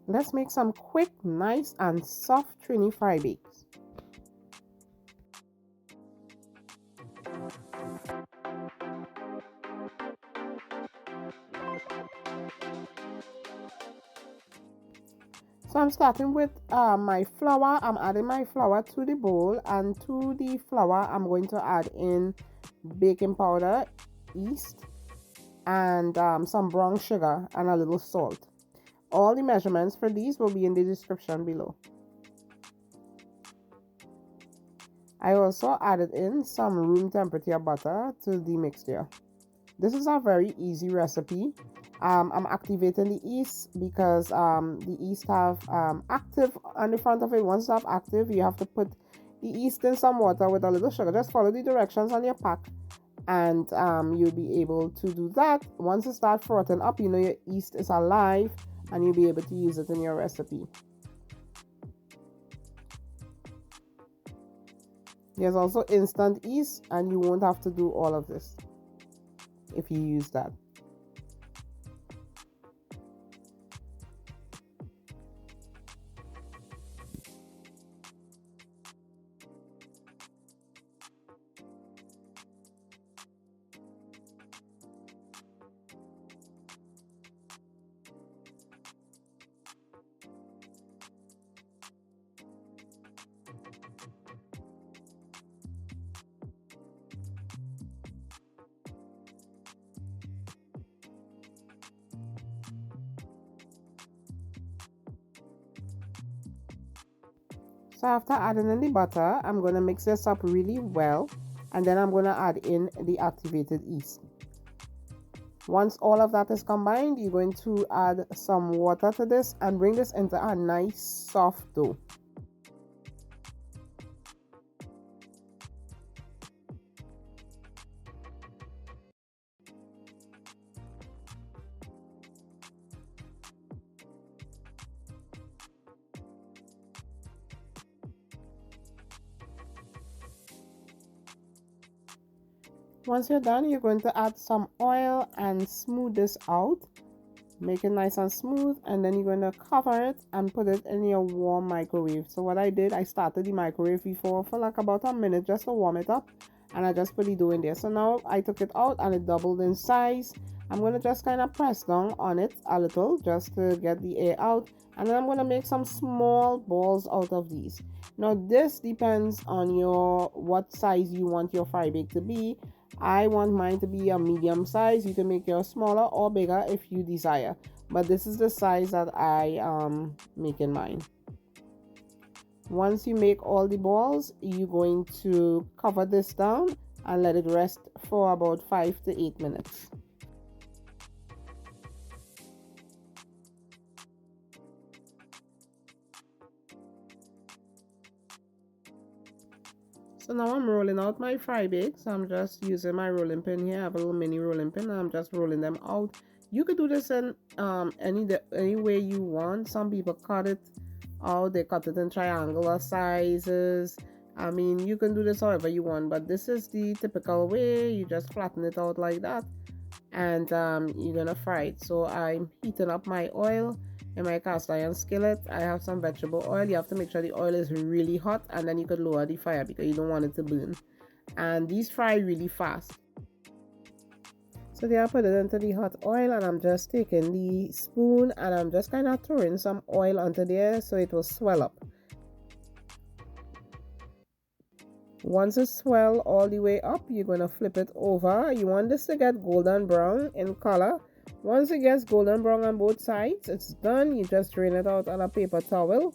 Let's make some quick, nice, and soft Trini fry bakes. So I'm starting with my flour. I'm adding my flour to the bowl, and to the flour I'm going to add in baking powder, yeast, and some brown sugar and a little salt. All the measurements for these will be in the description below. I also added in some room temperature butter to the mixture. This is a very easy recipe. I'm activating the yeast because the yeast have active on the front of it. Once you have active, you have to put the yeast in some water with a little sugar. Just follow the directions on your pack, and you'll be able to do that. Once it starts frothing up, you know your yeast is alive, and you'll be able to use it in your recipe. There's also instant yeast, and you won't have to do all of this if you use that. So after adding in the butter, I'm going to mix this up really well, and then I'm going to add in the activated yeast. Once all of that is combined, you're going to add some water to this and bring this into a nice soft dough. Once you're done, you're going to add some oil and smooth this out. Make it nice and smooth, and then you're going to cover it and put it in your warm microwave. So what I did, I started the microwave before for like about a minute just to warm it up, and I just put the dough in there. So now I took it out and it doubled in size. I'm going to just kind of press down on it a little just to get the air out, and then I'm going to make some small balls out of these. Now this depends on what size you want your fry bake to be. I want mine to be a medium size. You can make yours smaller or bigger if you desire, but this is the size that I making mine. Once you make all the balls, you're going to cover this down and let it rest for about 5 to 8 minutes. So now I'm rolling out my fry bakes. I'm just using my rolling pin here. I have a little mini rolling pin, and I'm just rolling them out. You could do this in any way you want. Some people cut it out. They cut it in triangular sizes. I mean, you can do this however you want, but this is the typical way. You just flatten it out like that, and you're gonna fry it. So I'm heating up my oil in my cast iron skillet. I have some vegetable oil. You have to make sure the oil is really hot, and then you could lower the fire because you don't want it to burn. And these fry really fast. So there I put it into the hot oil, and I'm just taking the spoon and I'm just kind of throwing some oil onto there so it will swell up. Once it swell all the way up, you're going to flip it over. You want this to get golden brown in color. Once it gets golden brown on both sides, it's done. You just drain it out on a paper towel,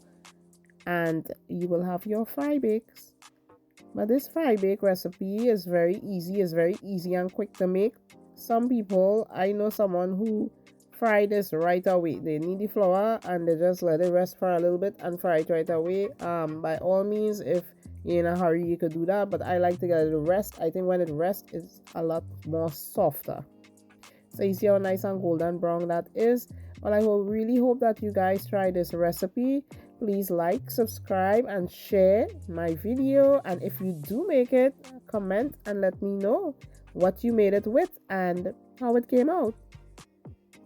and you will have your fry bakes. But this fry bake recipe is very easy and quick to make. Some people, I know someone who fry this right away. They need the flour and they just let it rest for a little bit and fry it right away. By all means, if you're in a hurry, you could do that, but I like to get it to rest. I think when it rests, it's a lot more softer. So you see how nice and golden brown that is. Well, I really hope that you guys try this recipe. Please like, subscribe, and share my video. And if you do make it, comment and let me know what you made it with and how it came out.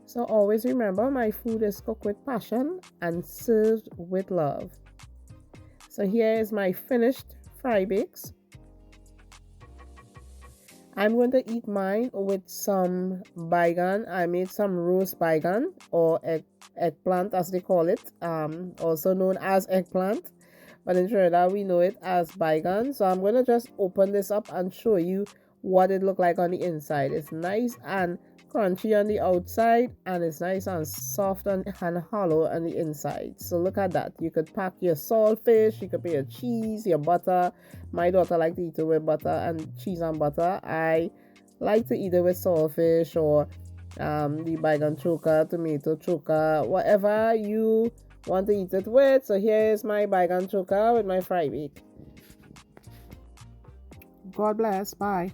So always remember, my food is cooked with passion and served with love. So here is my finished fry bakes. I'm going to eat mine with some baigan. I made some roast baigan, or eggplant as they call it, also known as eggplant, but in Trinidad we know it as baigan. So I'm going to just open this up and show you what it looked like on the inside. It's nice and crunchy on the outside, and it's nice and soft and hollow on the inside. So look at that. You could pack your saltfish, you could put your cheese, your butter. My daughter likes to eat it with butter and cheese and butter. I like to eat it with saltfish, or the baigan choka, tomato choka, whatever you want to eat it with. So here is my baigan choka with my fry bake. God bless. Bye.